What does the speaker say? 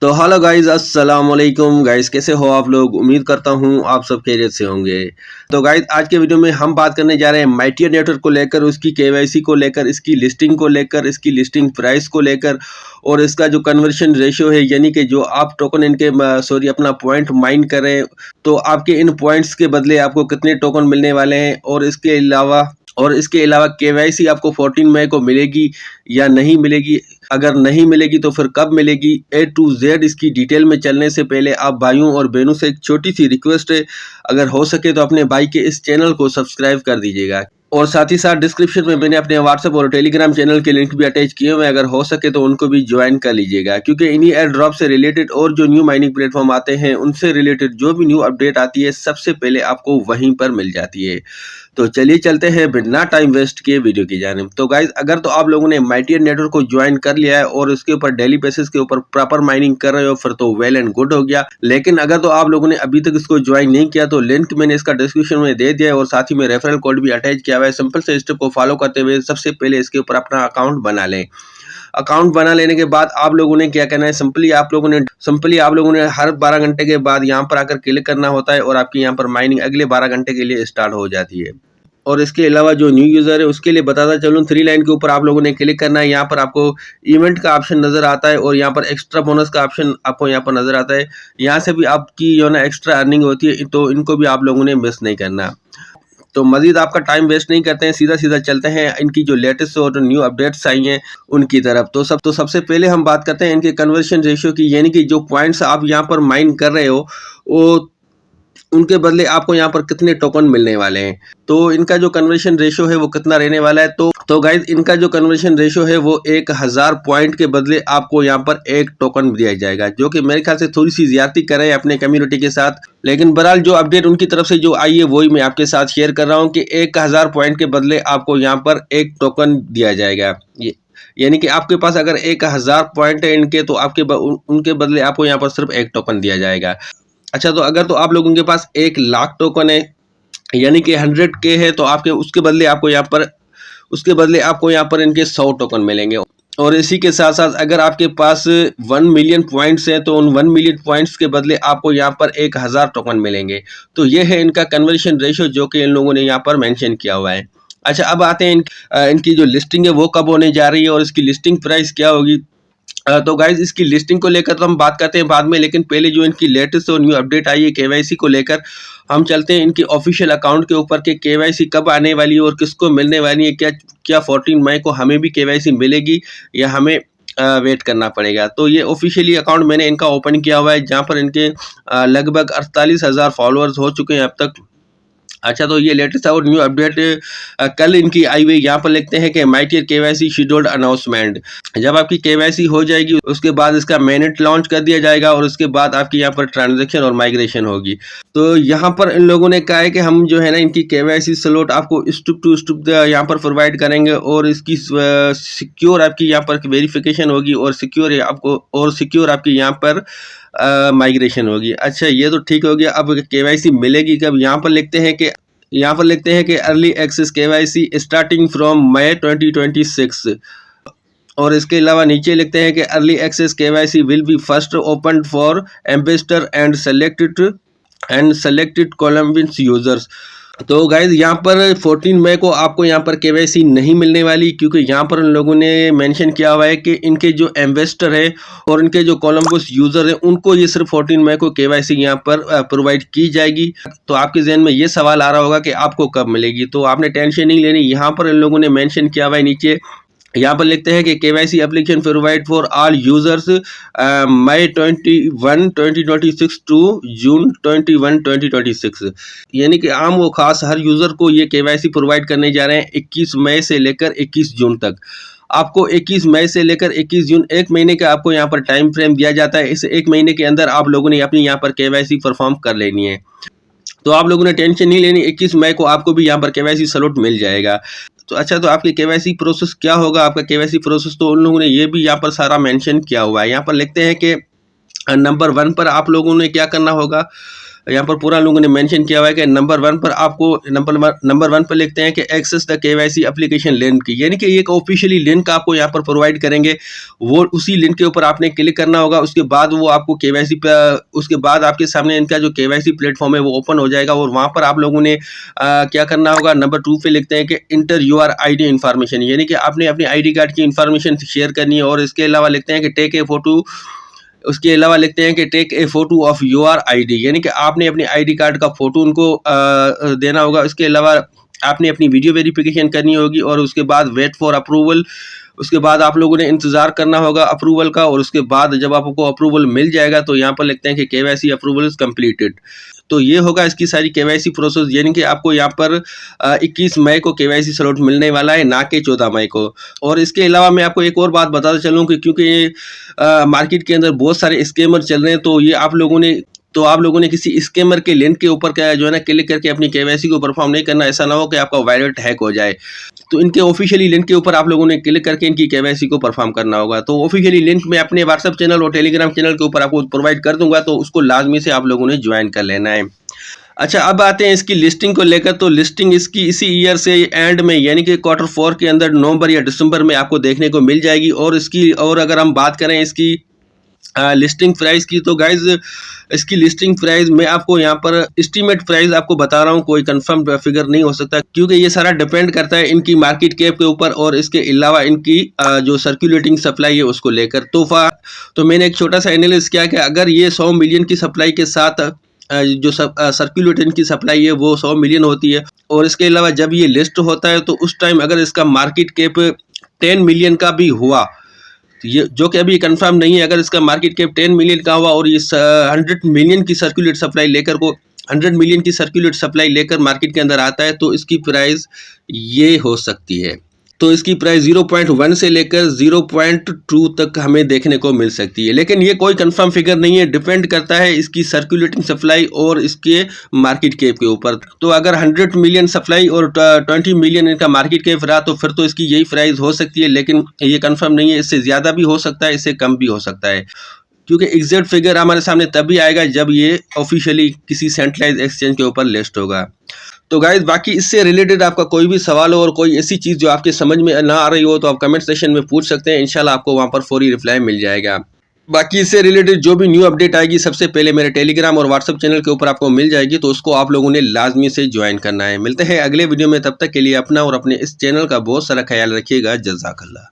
तो hello guys, अस्सलाम वालेकुम गाइस। कैसे हो आप लोग? उम्मीद करता हूँ आप सब खैरियत से होंगे। तो गाइस, आज के वीडियो में हम बात करने जा रहे हैं माइटियर नेटवर्क को लेकर, उसकी केवाईसी को लेकर, इसकी लिस्टिंग को लेकर, इसकी लिस्टिंग प्राइस को लेकर और इसका जो कन्वर्शन रेशियो है, यानी कि जो आप टोकन इनके अपना पॉइंट माइन कर रहे हैं, तो आपके इन पॉइंट्स के बदले आपको कितने टोकन मिलने वाले हैं और इसके अलावा केवाईसी आपको 14 मई को मिलेगी या नहीं मिलेगी। अगर नहीं मिलेगी तो फिर कब मिलेगी, A to Z इसकी डिटेल में चलने से पहले आप भाइयों और बहनों से एक छोटी सी रिक्वेस्ट है, अगर हो सके तो अपने भाई के इस चैनल को सब्सक्राइब कर दीजिएगा। और साथ ही साथ डिस्क्रिप्शन में मैंने अपने व्हाट्सएप और टेलीग्राम चैनल के लिंक भी अटैच किए हुए हैं, अगर हो सके तो उनको भी ज्वाइन कर लीजिएगा, क्योंकि इन्हीं एयर ड्रॉप से रिलेटेड और जो न्यू माइनिंग प्लेटफॉर्म आते हैं उनसे रिलेटेड जो भी न्यू अपडेट आती है सबसे पहले आपको वहीं पर मिल जाती है। तो चलिए चलते हैं बिना टाइम वेस्ट किए वीडियो की जानिब। तो गाइज, अगर तो आप लोगों ने माइटियर नेटवर्क को ज्वाइन कर लिया है और उसके ऊपर डेली बेसिस के ऊपर प्रॉपर माइनिंग कर रहे हो, फिर तो वेल एंड गुड हो गया। लेकिन अगर तो आप लोगों ने अभी तक इसको ज्वाइन नहीं किया तो लिंक मैंने इसका डिस्क्रिप्शन में दे दिया है और साथ ही में रेफरल कोड भी अटैच किया हुआ है। सिंपल से स्टेप को फॉलो करते हुए सबसे पहले इसके ऊपर अपना अकाउंट बना लें। अकाउंट बना लेने के बाद आप लोगों ने क्या करना है, सिंपली आप लोगों ने हर 12 घंटे के बाद यहाँ पर आकर क्लिक करना होता है और आपकी यहाँ पर माइनिंग अगले 12 घंटे के लिए स्टार्ट हो जाती है। और इसके अलावा जो न्यू यूज़र है उसके लिए बताता चलूँ, 3 लाइन के ऊपर आप लोगों ने क्लिक करना है। यहाँ पर आपको इवेंट का ऑप्शन नज़र आता है और यहाँ पर एक्स्ट्रा बोनस का ऑप्शन आपको यहाँ पर नज़र आता है। यहाँ से भी आपकी जो ना एक्स्ट्रा अर्निंग होती है, तो इनको भी आप लोगों ने मिस नहीं करना। तो मजीद आपका टाइम वेस्ट नहीं करते हैं, सीधा सीधा चलते हैं इनकी जो लेटेस्ट और न्यू अपडेट्स आई हैं उनकी तरफ। तो सबसे पहले हम बात करते हैं इनके कन्वर्शन रेशियो की, यानी कि जो पॉइंट्स आप यहाँ पर माइन कर रहे हो वो उनके बदले आपको यहाँ पर कितने टोकन मिलने वाले हैं। तो इनका जो कन्वर्शन रेशियो है वो कितना रहने वाला है, तो गाइज इनका जो कन्वर्शन रेशियो है वो 1000 पॉइंट के बदले आपको यहाँ पर 1 टोकन दिया जाएगा, जो कि मेरे ख्याल से थोड़ी सी ज्यादती कर रहे हैं अपने कम्युनिटी के साथ। लेकिन बहरहाल जो अपडेट उनकी तरफ से जो आई है वही मैं आपके साथ शेयर कर रहा हूँ कि 1000 पॉइंट के बदले आपको यहाँ पर 1 टोकन दिया जाएगा। यानी कि आपके पास अगर 1000 पॉइंट है इनके, तो उनके बदले आपको यहाँ पर सिर्फ 1 टोकन दिया जाएगा। अच्छा, तो अगर तो आप लोगों के पास 1 लाख टोकन है, यानी कि 100K है, तो उसके बदले आपको यहाँ पर इनके 100 टोकन मिलेंगे। और इसी के साथ साथ अगर आपके पास 1 मिलियन पॉइंट्स हैं तो उन 1 मिलियन पॉइंट्स के बदले आपको यहाँ पर 1000 टोकन मिलेंगे। तो ये है इनका कन्वर्शन रेशियो जो कि इन लोगों ने यहाँ पर मेंशन किया हुआ है। अच्छा, अब आते हैं इनकी जो लिस्टिंग है वो कब होने जा रही है और इसकी लिस्टिंग प्राइस क्या होगी। तो गाइज, इसकी लिस्टिंग को लेकर तो हम बात करते हैं बाद में, लेकिन पहले जो इनकी लेटेस्ट और न्यू अपडेट आई है केवाईसी को लेकर, हम चलते हैं इनके ऑफिशियल अकाउंट के ऊपर कि केवाईसी कब आने वाली है और किसको मिलने वाली है। क्या 14 मई को हमें भी केवाईसी मिलेगी या हमें वेट करना पड़ेगा। तो ये ऑफिशियली अकाउंट मैंने इनका ओपन किया हुआ है, जहाँ पर इनके लगभग 48,000 फॉलोअर्स हो चुके हैं अब तक। अच्छा, तो ये लेटेस्ट और न्यू अपडेट कल इनकी आई हुई। यहाँ पर लिखते हैं कि माइटियर केवाईसी शेड्यूल्ड अनाउंसमेंट। जब आपकी केवाईसी हो जाएगी उसके बाद इसका मेनट लॉन्च कर दिया जाएगा और उसके बाद आपकी यहाँ पर ट्रांजैक्शन और माइग्रेशन होगी। तो यहाँ पर इन लोगों ने कहा है कि हम जो है ना इनकी केवाईसी स्लॉट आपको स्टेप टू स्टेप यहाँ पर प्रोवाइड करेंगे और इसकी सिक्योर आपकी यहाँ पर वेरिफिकेशन होगी और सिक्योर आपकी यहाँ पर माइग्रेशन होगी। अच्छा, ये तो ठीक हो गया। अब केवाईसी मिलेगी कब? यहाँ पर लिखते हैं कि early access KYC starting from May 2026। और इसके अलावा नीचे लिखते हैं कि early access KYC will be first open for ambassador and selected Colombians users. तो गाइज, यहाँ पर 14 मई को आपको यहाँ पर केवाईसी नहीं मिलने वाली, क्योंकि यहाँ पर उन लोगों ने मेंशन किया हुआ है कि इनके जो इन्वेस्टर है और इनके जो कोलंबस यूजर है उनको ये सिर्फ 14 मई को केवाईसी यहाँ पर प्रोवाइड की जाएगी। तो आपके जहन में ये सवाल आ रहा होगा कि आपको कब मिलेगी। तो आपने टेंशन नहीं लेनी, यहाँ पर इन लोगों ने मेंशन किया हुआ है नीचे। यहाँ पर लिखते हैं कि KYC application provide for all users May 21 2026 to June 21 2026। यानी कि आम वो खास हर यूजर को ये केवाईसी प्रोवाइड करने जा रहे हैं 21 मई से लेकर 21 जून तक। आपको 21 मई से लेकर 21 जून 1 महीने का आपको यहाँ पर टाइम फ्रेम दिया जाता है। इस 1 महीने के अंदर आप लोगों ने अपनी यहाँ पर केवाईसी परफॉर्म कर लेनी है। तो आप लोगों ने टेंशन नहीं लेनी, 21 मई को आपको भी यहाँ पर केवाईसी स्लॉट मिल जाएगा। तो अच्छा, तो आपकी केवाईसी प्रोसेस क्या होगा? आपका केवाईसी प्रोसेस तो उन लोगों ने ये भी यहाँ पर सारा मेंशन किया हुआ है। यहाँ पर लिखते हैं कि नंबर 1 पर आप लोगों ने क्या करना होगा। यहाँ पर पूरा लोगों ने मेंशन किया हुआ है कि नंबर 1 पर आपको नंबर 1 पर लिखते हैं कि access the KYC application link, यानी कि एक ऑफिशियली लिंक आपको यहाँ पर प्रोवाइड करेंगे। वो उसी लिंक के ऊपर आपने क्लिक करना होगा। उसके बाद वो आपको केवाईसी उसके बाद आपके सामने इनका जो केवाईसी प्लेटफॉर्म है वो ओपन हो जाएगा और वहाँ पर आप लोगों ने क्या करना होगा। नंबर 2 पे लिखते हैं कि इंटर योर आईडी इन्फॉर्मेशन, यानी कि आपने अपनी आईडी कार्ड की इन्फॉर्मेशन शेयर करनी है। और इसके अलावा लिखते हैं कि टेक ए फोटो, उसके अलावा लिखते हैं कि take a photo of your ID, यानी कि आपने अपनी आईडी कार्ड का फोटो उनको देना होगा। इसके अलावा आपने अपनी वीडियो वेरिफिकेशन करनी होगी और उसके बाद वेट फॉर अप्रूवल, उसके बाद आप लोगों ने इंतज़ार करना होगा अप्रूवल का। और उसके बाद जब आपको अप्रूवल मिल जाएगा तो यहाँ पर लिखते हैं कि केवाईसी अप्रूवल इज कंप्लीटेड। तो ये होगा इसकी सारी केवाईसी प्रोसेस, यानी कि आपको यहाँ पर 21 मई को केवाईसी स्लॉट मिलने वाला है, ना कि 14 मई को। और इसके अलावा मैं आपको एक और बात बताता चलूँ कि क्योंकि ये मार्केट के अंदर बहुत सारे स्कैमर चल रहे हैं, तो ये आप लोगों ने किसी स्कैमर के लिंक के ऊपर क्या जो है ना क्लिक करके अपनी केवाईसी को परफॉर्म नहीं करना। ऐसा ना हो कि आपका वॉलेट हैक हो जाए। तो इनके ऑफिशियली लिंक के ऊपर आप लोगों ने क्लिक करके इनकी केवाईसी को परफॉर्म करना होगा। तो ऑफिशियली लिंक मैं अपने व्हाट्सएप चैनल और टेलीग्राम चैनल के ऊपर आपको प्रोवाइड कर दूंगा, तो उसको लाजमी से आप लोगों ने ज्वाइन कर लेना है। अच्छा, अब आते हैं इसकी लिस्टिंग को लेकर। तो लिस्टिंग इसकी इसी ईयर से एंड में, यानी कि Q4 के अंदर नवंबर या दिसंबर में आपको देखने को मिल जाएगी। और अगर हम बात करें इसकी लिस्टिंग प्राइस की, तो गाइज इसकी लिस्टिंग प्राइस मैं आपको यहाँ पर एस्टीमेट प्राइस आपको बता रहा हूँ, कोई कंफर्म फिगर नहीं हो सकता, क्योंकि ये सारा डिपेंड करता है इनकी मार्केट कैप के ऊपर और इसके अलावा इनकी जो सर्कुलेटिंग सप्लाई है उसको लेकर। तो मैंने एक छोटा सा एनालिसिस किया कि अगर ये 100 मिलियन की सप्लाई के साथ जो सर्कुलेटिंग की सप्लाई है वो 100 मिलियन होती है, और इसके अलावा जब ये लिस्ट होता है तो उस टाइम अगर इसका मार्केट कैप 10 मिलियन का भी हुआ, ये जो कि अभी कंफर्म नहीं है, अगर इसका मार्केट कैप 10 मिलियन का हुआ और ये 100 मिलियन की सर्कुलेट सप्लाई लेकर मार्केट के अंदर आता है, तो इसकी प्राइस ये हो सकती है। तो इसकी प्राइस 0.1 से लेकर 0.2 तक हमें देखने को मिल सकती है, लेकिन ये कोई कंफर्म फिगर नहीं है, डिपेंड करता है इसकी सर्कुलेटिंग सप्लाई और इसके मार्केट कैप के ऊपर। तो अगर 100 मिलियन सप्लाई और 20 मिलियन इनका मार्केट कैप रहा तो फिर तो इसकी यही प्राइस हो सकती है, लेकिन ये कंफर्म नहीं है। इससे ज़्यादा भी हो सकता है, इससे कम भी हो सकता है, क्योंकि एग्जैक्ट फिगर हमारे सामने तभी आएगा जब ये ऑफिशियली किसी सेंट्रलाइज एक्सचेंज के ऊपर लिस्ट होगा। तो गाइज, बाकी इससे रिलेटेड आपका कोई भी सवाल हो और कोई ऐसी चीज़ जो आपके समझ में ना आ रही हो तो आप कमेंट सेक्शन में पूछ सकते हैं। इंशाल्लाह आपको वहां पर फौरी रिप्लाई मिल जाएगा। बाकी इससे रिलेटेड जो भी न्यू अपडेट आएगी सबसे पहले मेरे टेलीग्राम और व्हाट्सएप चैनल के ऊपर आपको मिल जाएगी, तो उसको आप लोगों ने लाजमी से ज्वाइन करना है। मिलते हैं अगले वीडियो में, तब तक के लिए अपना और अपने इस चैनल का बहुत सारा ख्याल रखिएगा। जज़ाकल्लाह।